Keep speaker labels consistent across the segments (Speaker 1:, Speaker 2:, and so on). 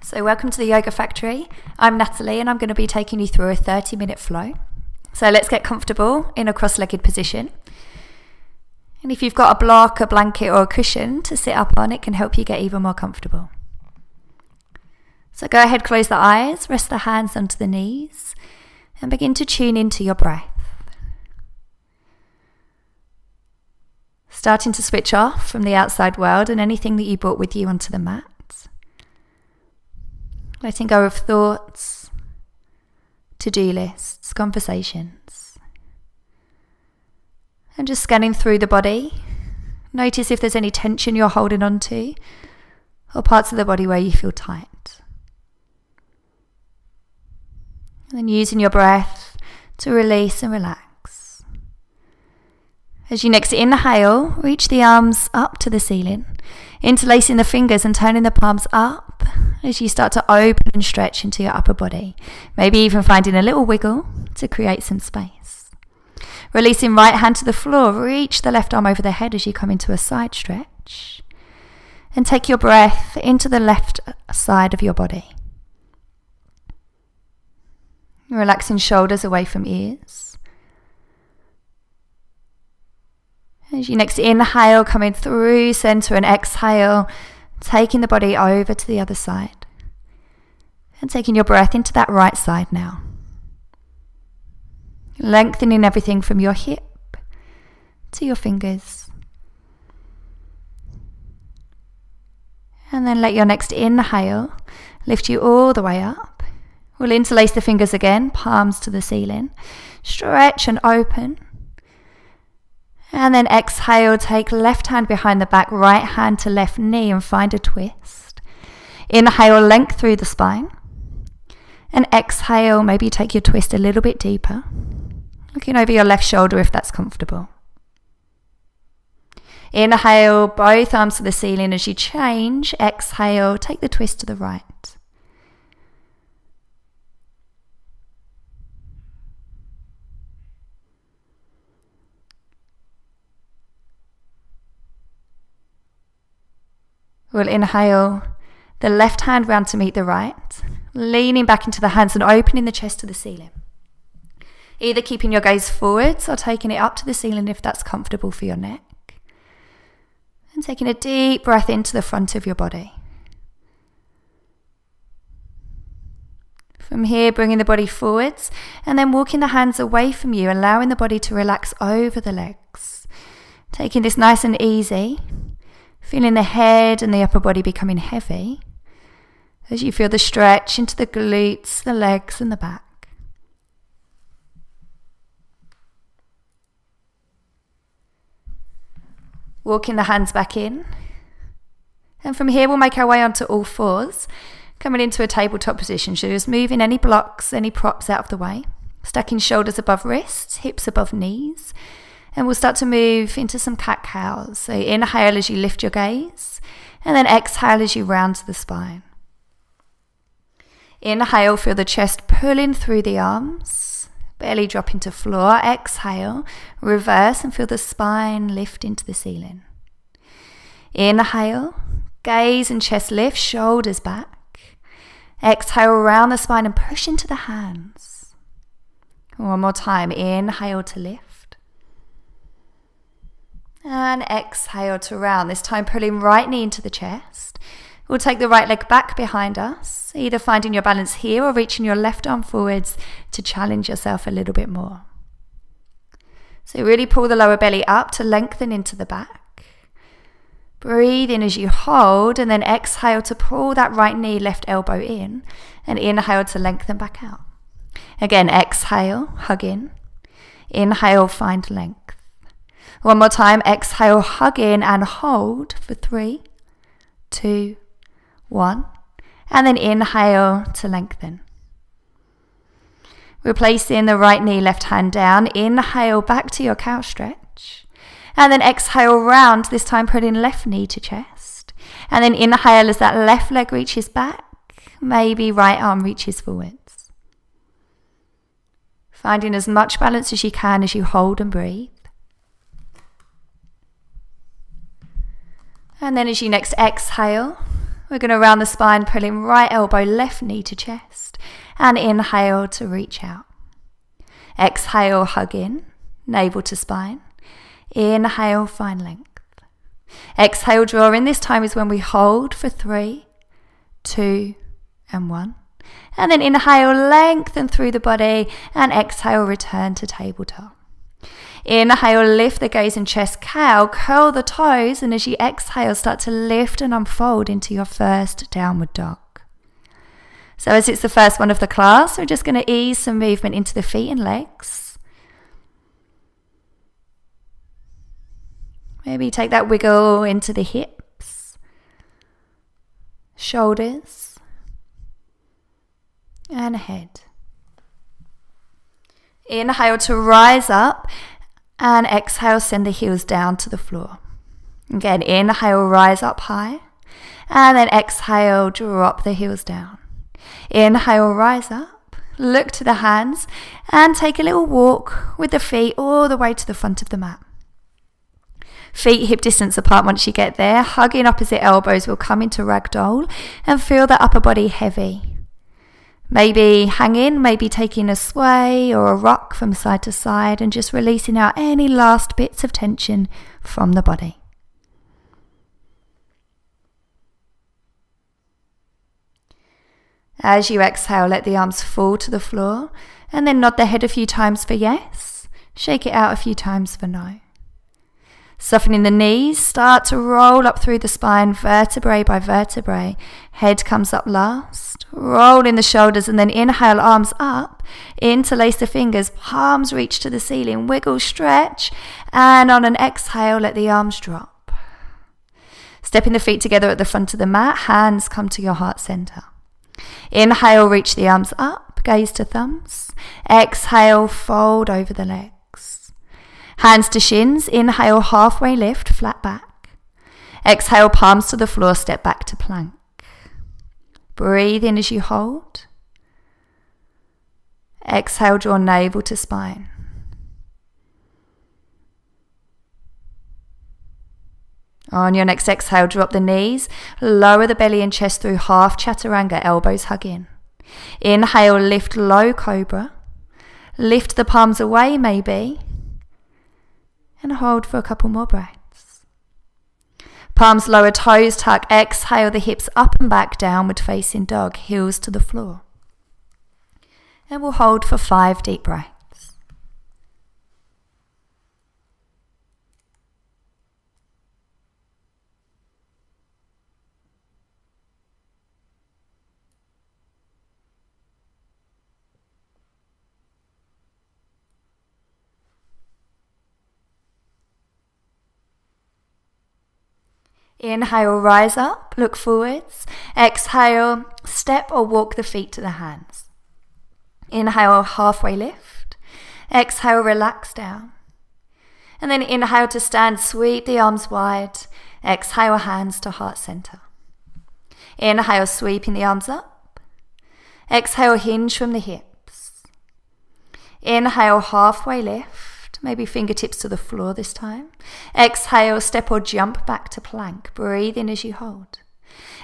Speaker 1: So welcome to the Yoga Factory. I'm Natalie and I'm going to be taking you through a 30-minute flow. So let's get comfortable in a cross-legged position. And if you've got a block, a blanket or a cushion to sit up on, it can help you get even more comfortable. So go ahead, close the eyes, rest the hands onto the knees and begin to tune into your breath. Starting to switch off from the outside world and anything that you brought with you onto the mat. Letting go of thoughts, to-do lists, conversations. And just scanning through the body. Notice if there's any tension you're holding on to or parts of the body where you feel tight. And then using your breath to release and relax. As you next inhale, reach the arms up to the ceiling, interlacing the fingers and turning the palms up as you start to open and stretch into your upper body, maybe even finding a little wiggle to create some space. Releasing right hand to the floor, reach the left arm over the head as you come into a side stretch, and take your breath into the left side of your body. Relaxing shoulders away from ears. As you next inhale, coming through center, and exhale, taking the body over to the other side. And taking your breath into that right side now. Lengthening everything from your hip to your fingers. And then let your next inhale lift you all the way up. We'll interlace the fingers again, palms to the ceiling. Stretch and open. And then exhale, take left hand behind the back, right hand to left knee and find a twist. Inhale, length through the spine. And exhale, maybe take your twist a little bit deeper. Looking over your left shoulder if that's comfortable. Inhale, both arms to the ceiling as you change. Exhale, take the twist to the right. We'll inhale the left hand round to meet the right, leaning back into the hands and opening the chest to the ceiling. Either keeping your gaze forwards or taking it up to the ceiling if that's comfortable for your neck. And taking a deep breath into the front of your body. From here, bringing the body forwards and then walking the hands away from you, allowing the body to relax over the legs. Taking this nice and easy. Feeling the head and the upper body becoming heavy as you feel the stretch into the glutes, the legs and the back. Walking the hands back in. And from here we'll make our way onto all fours, coming into a tabletop position. So just moving any blocks, any props out of the way. Stacking shoulders above wrists, hips above knees. And we'll start to move into some cat-cows. So inhale as you lift your gaze, and then exhale as you round to the spine. Inhale, feel the chest pulling through the arms, belly drop into floor. Exhale, reverse and feel the spine lift into the ceiling. Inhale, gaze and chest lift, shoulders back. Exhale, round the spine and push into the hands. One more time, inhale to lift. And exhale to round, this time pulling right knee into the chest. We'll take the right leg back behind us, either finding your balance here or reaching your left arm forwards to challenge yourself a little bit more. So really pull the lower belly up to lengthen into the back. Breathe in as you hold and then exhale to pull that right knee, left elbow in and inhale to lengthen back out. Again, exhale, hug in. Inhale, find length. One more time, exhale, hug in and hold for 3, 2, 1. And then inhale to lengthen. Replacing the right knee, left hand down. Inhale back to your cow stretch. And then exhale round, this time putting left knee to chest. And then inhale as that left leg reaches back. Maybe right arm reaches forwards. Finding as much balance as you can as you hold and breathe. And then as you next exhale, We're going to round the spine, pulling right elbow, left knee to chest. And inhale to reach out. Exhale, hug in, navel to spine. Inhale, find length. Exhale, draw in. This time is when we hold for 3, 2, and 1. And then inhale, lengthen through the body. And exhale, return to tabletop. Inhale, lift the gaze and chest, cow, curl the toes, and as you exhale, start to lift and unfold into your first downward dog. So as it's the first one of the class, we're just going to ease some movement into the feet and legs. Maybe take that wiggle into the hips, shoulders, and head. Inhale to rise up. And exhale, send the heels down to the floor. Again, inhale, rise up high. And then exhale, drop the heels down. Inhale, rise up. Look to the hands. And take a little walk with the feet all the way to the front of the mat. Feet hip distance apart once you get there. Hugging opposite elbows will come into ragdoll. And feel that upper body heavy. Maybe hanging, maybe taking a sway or a rock from side to side and just releasing out any last bits of tension from the body. As you exhale, let the arms fall to the floor and then nod the head a few times for yes, shake it out a few times for no. Softening the knees, start to roll up through the spine, vertebrae by vertebrae. Head comes up last. Roll in the shoulders and then inhale, arms up. Interlace the fingers, palms reach to the ceiling. Wiggle, stretch. And on an exhale, let the arms drop. Stepping the feet together at the front of the mat. Hands come to your heart center. Inhale, reach the arms up. Gaze to thumbs. Exhale, fold over the legs. Hands to shins, inhale, halfway lift, flat back. Exhale, palms to the floor, step back to plank. Breathe in as you hold. Exhale, draw navel to spine. On your next exhale, drop the knees, lower the belly and chest through half chaturanga, elbows hug in. Inhale, lift low cobra. Lift the palms away maybe. And hold for a couple more breaths. Palms lower, toes tuck. Exhale the hips up and back, downward facing dog, heels to the floor. And we'll hold for 5 deep breaths. Inhale, rise up, look forwards. Exhale, step or walk the feet to the hands. Inhale, halfway lift. Exhale, relax down. And then inhale to stand, sweep the arms wide. Exhale, hands to heart center. Inhale, sweeping the arms up. Exhale, hinge from the hips. Inhale, halfway lift. Maybe fingertips to the floor this time. Exhale, step or jump back to plank. Breathe in as you hold.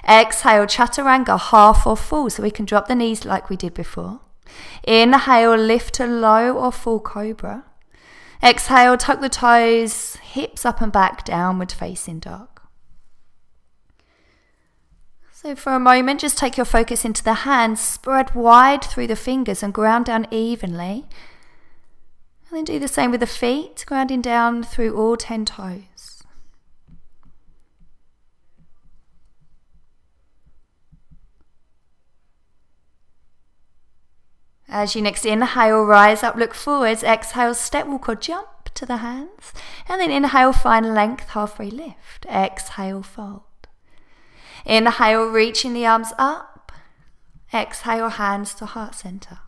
Speaker 1: Exhale, chaturanga, half or full, so we can drop the knees like we did before. Inhale, lift to low or full cobra. Exhale, tuck the toes, hips up and back, downward facing dog. So for a moment, just take your focus into the hands, spread wide through the fingers and ground down evenly. And then do the same with the feet, grounding down through all 10 toes. As you next inhale, rise up, look forwards. Exhale, step, walk or jump to the hands. And then inhale, find length, halfway lift. Exhale, fold. Inhale, reaching the arms up. Exhale, hands to heart center.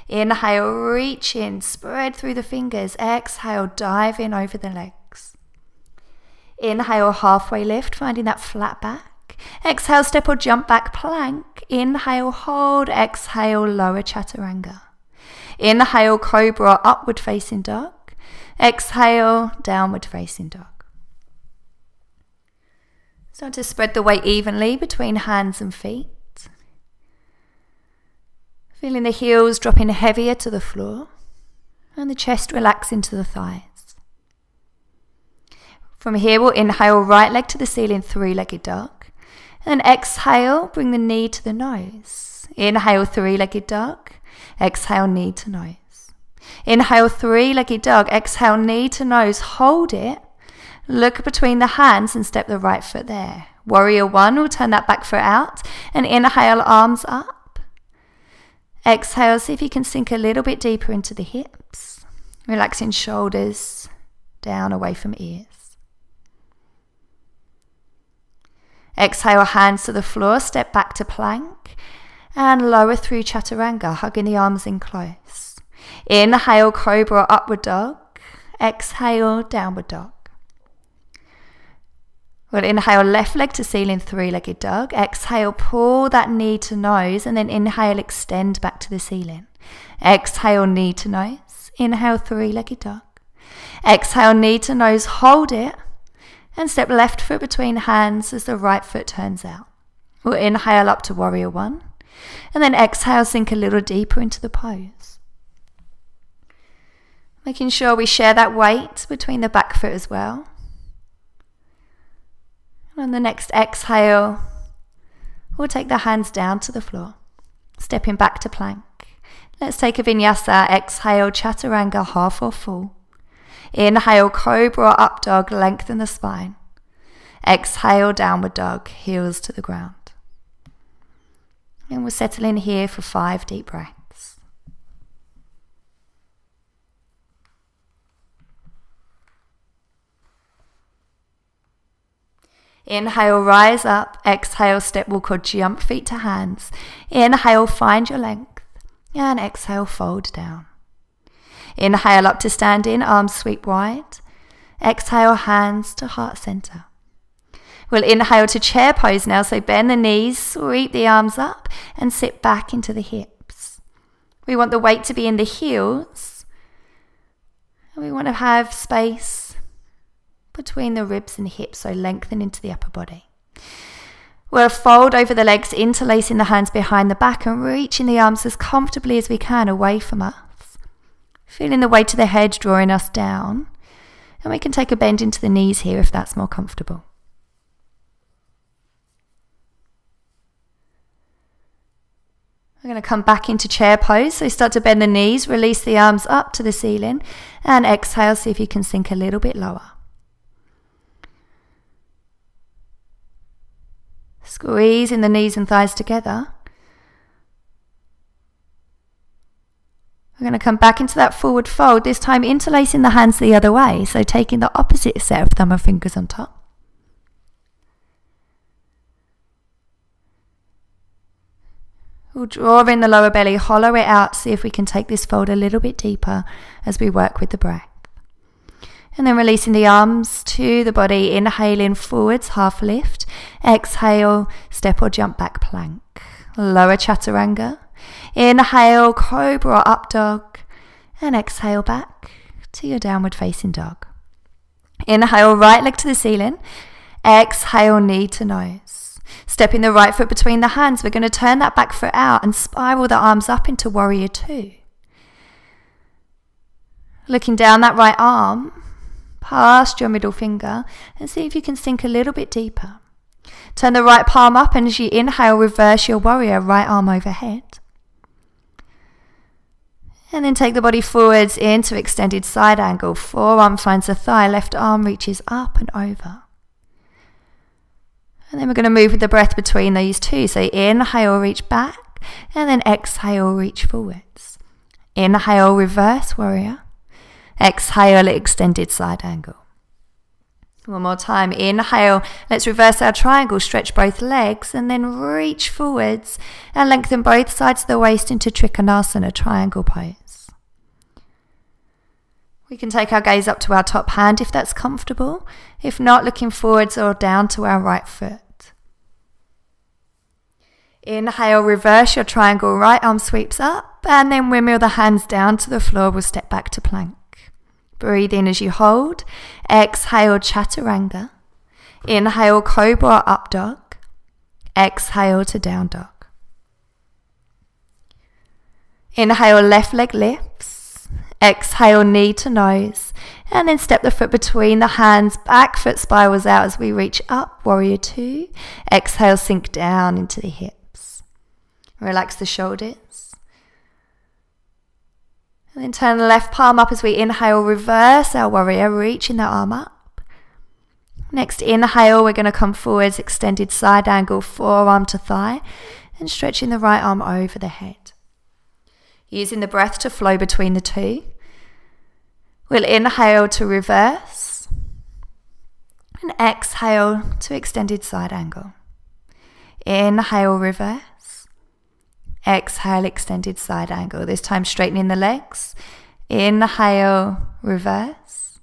Speaker 1: Inhale, reach in, spread through the fingers. Exhale, dive in over the legs. Inhale, halfway lift, finding that flat back. Exhale, step or jump back, plank. Inhale, hold. Exhale, lower chaturanga. Inhale, cobra, upward facing dog. Exhale, downward facing dog. Start to spread the weight evenly between hands and feet. Feeling the heels dropping heavier to the floor and the chest relax into the thighs. From here, we'll inhale right leg to the ceiling, three-legged dog. And then exhale, bring the knee to the nose. Inhale, three-legged dog. Exhale, knee to nose. Inhale, three-legged dog. Exhale, knee to nose. Hold it. Look between the hands and step the right foot there. Warrior one, we'll turn that back foot out. And inhale, arms up. Exhale, see if you can sink a little bit deeper into the hips. Relaxing shoulders down away from ears. Exhale, hands to the floor, step back to plank. And lower through chaturanga, hugging the arms in close. Inhale, cobra, upward dog. Exhale, downward dog. We'll inhale, left leg to ceiling, three-legged dog. Exhale, pull that knee to nose, and then inhale, extend back to the ceiling. Exhale, knee to nose. Inhale, three-legged dog. Exhale, knee to nose, hold it, and step left foot between hands as the right foot turns out. We'll inhale up to warrior one, and then exhale, sink a little deeper into the pose. Making sure we share that weight between the back foot as well. And on the next exhale, we'll take the hands down to the floor, stepping back to plank. Let's take a vinyasa. Exhale, chaturanga, half or full. Inhale, cobra, up dog, lengthen the spine. Exhale, downward dog, heels to the ground. And we'll settle in here for 5 deep breaths. Inhale, rise up. Exhale, step walk or jump feet to hands. Inhale, find your length. And exhale, fold down. Inhale up to standing, arms sweep wide. Exhale, hands to heart center. We'll inhale to chair pose now, so bend the knees, sweep the arms up, and sit back into the hips. We want the weight to be in the heels, and we want to have space between the ribs and hips, so lengthen into the upper body. We'll fold over the legs, interlacing the hands behind the back and reaching the arms as comfortably as we can away from us. Feeling the weight of the head drawing us down, and we can take a bend into the knees here if that's more comfortable. We're going to come back into chair pose, so start to bend the knees, release the arms up to the ceiling, and exhale, see if you can sink a little bit lower. Squeezing the knees and thighs together. We're going to come back into that forward fold, this time interlacing the hands the other way, so taking the opposite set of thumb and fingers on top. We'll draw in the lower belly, hollow it out, see if we can take this fold a little bit deeper as we work with the breath. And then releasing the arms to the body, inhaling forwards, half lift. Exhale, step or jump back plank. Lower chaturanga. Inhale, cobra, up dog. And exhale back to your downward facing dog. Inhale, right leg to the ceiling. Exhale, knee to nose. Stepping the right foot between the hands, we're going to turn that back foot out and spiral the arms up into warrior two. Looking down that right arm, past your middle finger, and see if you can sink a little bit deeper. Turn the right palm up, and as you inhale, reverse your warrior, right arm overhead. And then take the body forwards into extended side angle. Forearm finds the thigh, left arm reaches up and over. And then we're going to move with the breath between these two. So inhale, reach back, and then exhale, reach forwards. Inhale, reverse warrior. Exhale, extended side angle. One more time. Inhale, let's reverse our triangle, stretch both legs, and then reach forwards and lengthen both sides of the waist into Trikonasana, triangle pose. We can take our gaze up to our top hand if that's comfortable. If not, looking forwards or down to our right foot. Inhale, reverse your triangle, right arm sweeps up, and then windmill the hands down to the floor. We'll step back to plank. Breathe in as you hold. Exhale, chaturanga. Inhale, cobra or up dog. Exhale to down dog. Inhale, left leg lifts. Exhale, knee to nose. And then step the foot between the hands, back foot spirals out as we reach up, warrior two. Exhale, sink down into the hips. Relax the shoulders. And then turn the left palm up as we inhale, reverse our warrior, reaching the arm up. Next inhale, we're going to come forwards, extended side angle, forearm to thigh, and stretching the right arm over the head. Using the breath to flow between the two. We'll inhale to reverse and exhale to extended side angle. Inhale, reverse. Exhale, extended side angle. This time straightening the legs. Inhale, reverse.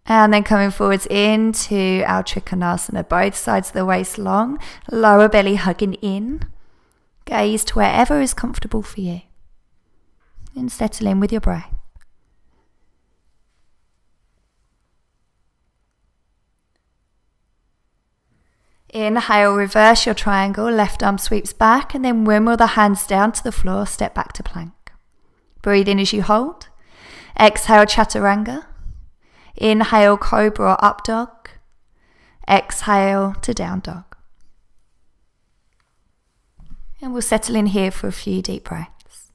Speaker 1: And then coming forwards into our Trikonasana. Both sides of the waist long, lower belly hugging in. Gaze to wherever is comfortable for you. And settle in with your breath. Inhale, reverse your triangle, left arm sweeps back, and then wimble the hands down to the floor, step back to plank. Breathe in as you hold. Exhale, chaturanga. Inhale, cobra or up dog. Exhale to down dog. And we'll settle in here for a few deep breaths.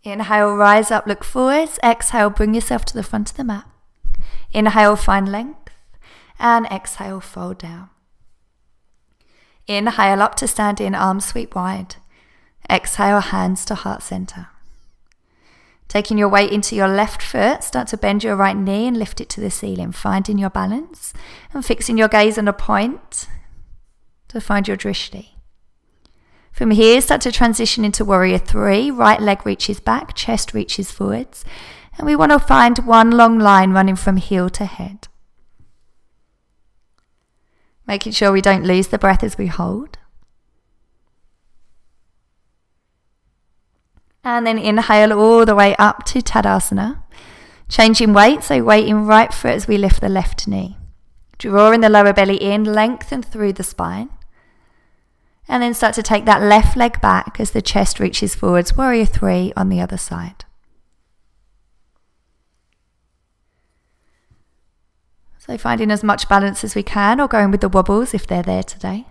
Speaker 1: Inhale, rise up, look forwards. Exhale, bring yourself to the front of the mat. Inhale, find length. And exhale, fold down. Inhale up to standing, arms sweep wide. Exhale, hands to heart center. Taking your weight into your left foot, start to bend your right knee and lift it to the ceiling, finding your balance and fixing your gaze on a point to find your drishti. From here, start to transition into warrior three. Right leg reaches back, chest reaches forwards. And we want to find one long line running from heel to head. Making sure we don't lose the breath as we hold. And then inhale all the way up to Tadasana. Changing weight, so weight in right foot as we lift the left knee. Drawing the lower belly in, lengthen through the spine. And then start to take that left leg back as the chest reaches forwards. Warrior three on the other side. So finding as much balance as we can, or going with the wobbles if they're there today.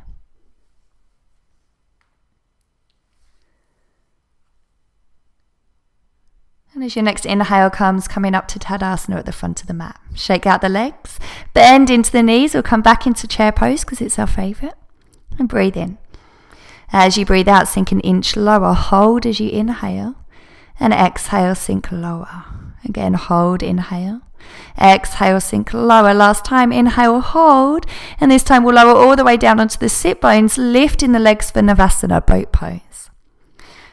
Speaker 1: And as your next inhale comes, coming up to Tadasana at the front of the mat. Shake out the legs, bend into the knees, or come back into chair pose because it's our favourite. And breathe in. As you breathe out, sink an inch lower. Hold as you inhale. And exhale, sink lower. Again, hold, inhale. Exhale, sink lower. Last time, inhale, hold. And this time we'll lower all the way down onto the sit bones, lifting the legs for Navasana, boat pose.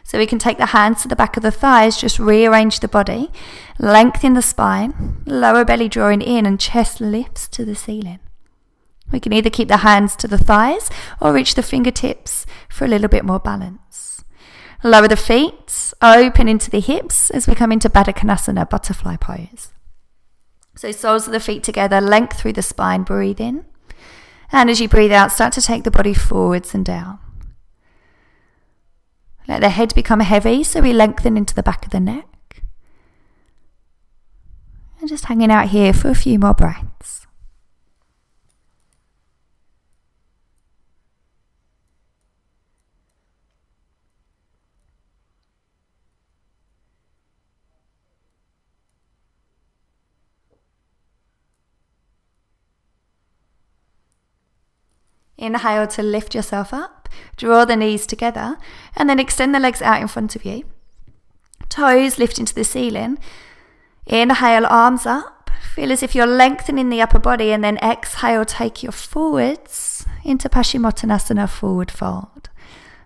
Speaker 1: So we can take the hands to the back of the thighs, just rearrange the body, lengthen the spine, lower belly drawing in and chest lifts to the ceiling. We can either keep the hands to the thighs or reach the fingertips for a little bit more balance. Lower the feet, open into the hips as we come into Baddha Konasana, butterfly pose. So soles of the feet together, length through the spine, breathe in. And as you breathe out, start to take the body forwards and down. Let the head become heavy, so we lengthen into the back of the neck. And just hanging out here for a few more breaths. Inhale to lift yourself up, draw the knees together, and then extend the legs out in front of you. Toes lift into the ceiling. Inhale, arms up. Feel as if you're lengthening the upper body, and then exhale, take your forwards into Paschimottanasana, forward fold.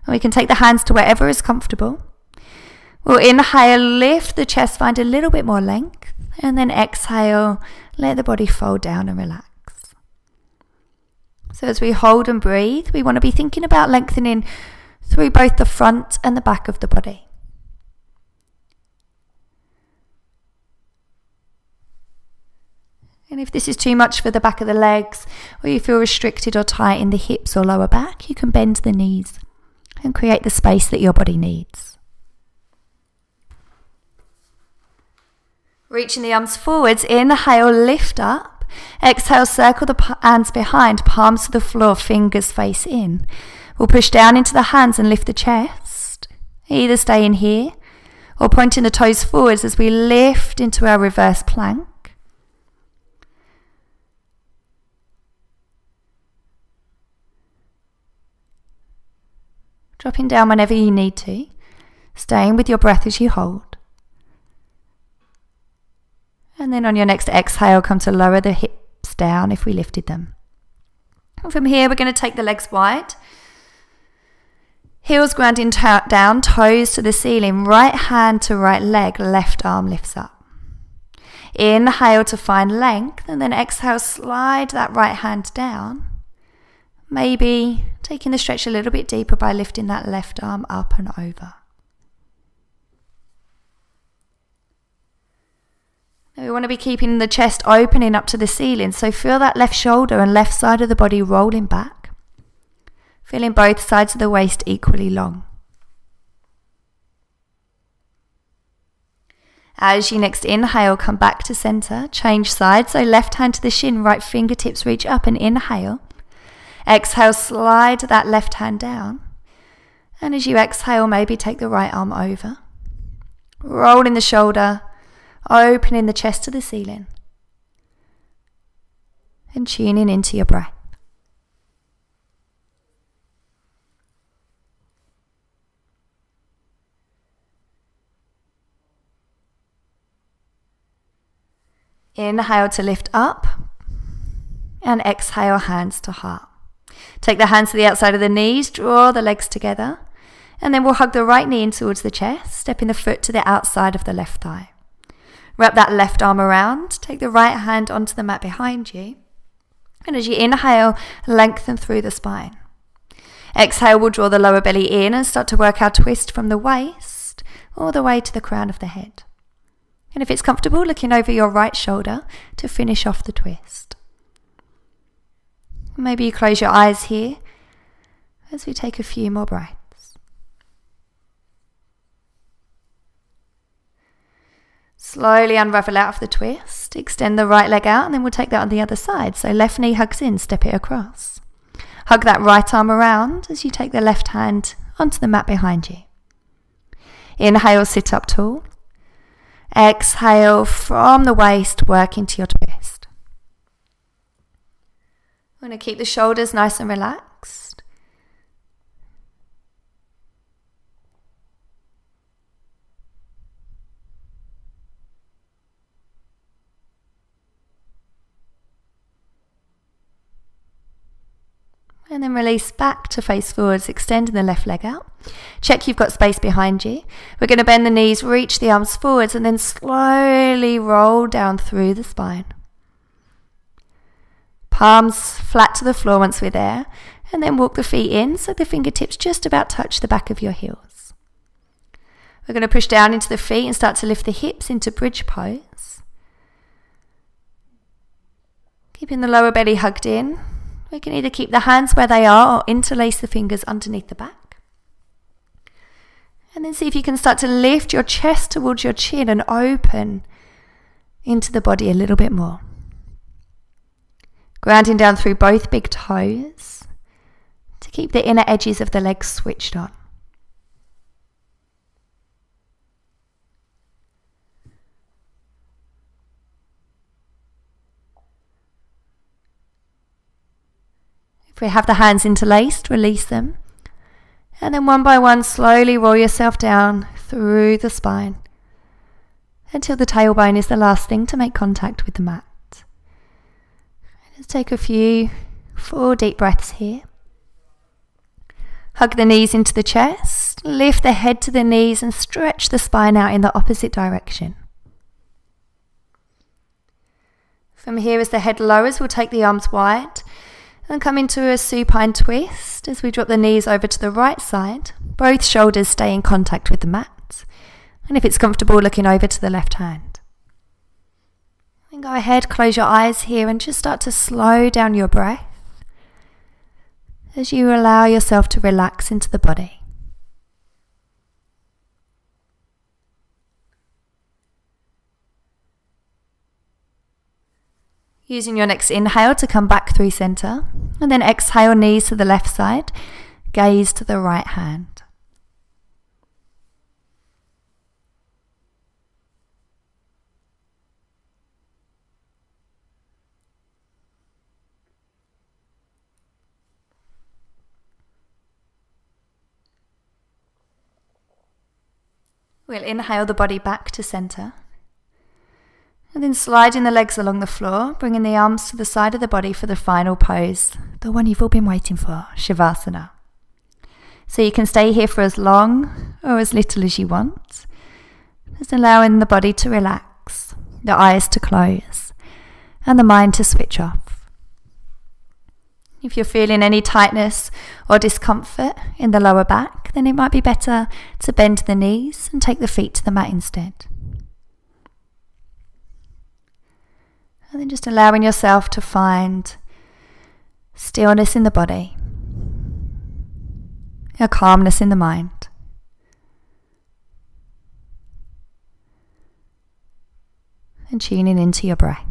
Speaker 1: And we can take the hands to wherever is comfortable. We'll inhale, lift the chest, find a little bit more length, and then exhale, let the body fold down and relax. So as we hold and breathe, we want to be thinking about lengthening through both the front and the back of the body. And if this is too much for the back of the legs, or you feel restricted or tight in the hips or lower back, you can bend the knees and create the space that your body needs. Reaching the arms forwards, inhale, lift up. Exhale, circle the hands behind, palms to the floor, fingers face in. We'll push down into the hands and lift the chest. Either stay in here or pointing the toes forwards as we lift into our reverse plank. Dropping down whenever you need to, staying with your breath as you hold. And then on your next exhale, come to lower the hips down if we lifted them. And from here, we're going to take the legs wide. Heels grounding down, toes to the ceiling, right hand to right leg, left arm lifts up. Inhale to find length, and then exhale, slide that right hand down. Maybe taking the stretch a little bit deeper by lifting that left arm up and over. Now we want to be keeping the chest opening up to the ceiling, so feel that left shoulder and left side of the body rolling back, feeling both sides of the waist equally long. As you next inhale, come back to center, change sides, so left hand to the shin, right fingertips reach up and inhale. Exhale, slide that left hand down, and as you exhale, maybe take the right arm over, rolling the shoulder, opening the chest to the ceiling, and tuning into your breath. Inhale to lift up, and exhale, hands to heart. Take the hands to the outside of the knees, draw the legs together, and then we'll hug the right knee in towards the chest, stepping the foot to the outside of the left thigh. Wrap that left arm around, take the right hand onto the mat behind you, and as you inhale, lengthen through the spine. Exhale, we'll draw the lower belly in and start to work our twist from the waist all the way to the crown of the head. And if it's comfortable, looking over your right shoulder to finish off the twist. Maybe you close your eyes here as we take a few more breaths. Slowly unravel out of the twist, extend the right leg out, and then we'll take that on the other side. So left knee hugs in, step it across. Hug that right arm around as you take the left hand onto the mat behind you. Inhale, sit up tall. Exhale from the waist, work into your twist. We're going to keep the shoulders nice and relaxed. And then release back to face forwards, extending the left leg out. Check you've got space behind you. We're going to bend the knees, reach the arms forwards, and then slowly roll down through the spine. Palms flat to the floor once we're there, and then walk the feet in so the fingertips just about touch the back of your heels. We're going to push down into the feet and start to lift the hips into bridge pose. Keeping the lower belly hugged in. We can either keep the hands where they are or interlace the fingers underneath the back. And then see if you can start to lift your chest towards your chin and open into the body a little bit more. Grounding down through both big toes to keep the inner edges of the legs switched on. If we have the hands interlaced, release them. And then one by one, slowly roll yourself down through the spine until the tailbone is the last thing to make contact with the mat. Just take a few full deep breaths here. Hug the knees into the chest. Lift the head to the knees and stretch the spine out in the opposite direction. From here, as the head lowers, we'll take the arms wide and come into a supine twist as we drop the knees over to the right side. Both shoulders stay in contact with the mat. And if it's comfortable, looking over to the left hand. Then go ahead, close your eyes here and just start to slow down your breath as you allow yourself to relax into the body. Using your next inhale to come back through center, and then exhale, knees to the left side, gaze to the right hand. We'll inhale the body back to center. And then sliding the legs along the floor, bringing the arms to the side of the body for the final pose, the one you've all been waiting for, Shavasana. So you can stay here for as long or as little as you want, just allowing the body to relax, the eyes to close, and the mind to switch off. If you're feeling any tightness or discomfort in the lower back, then it might be better to bend the knees and take the feet to the mat instead. And then just allowing yourself to find stillness in the body, a calmness in the mind. And tuning into your breath.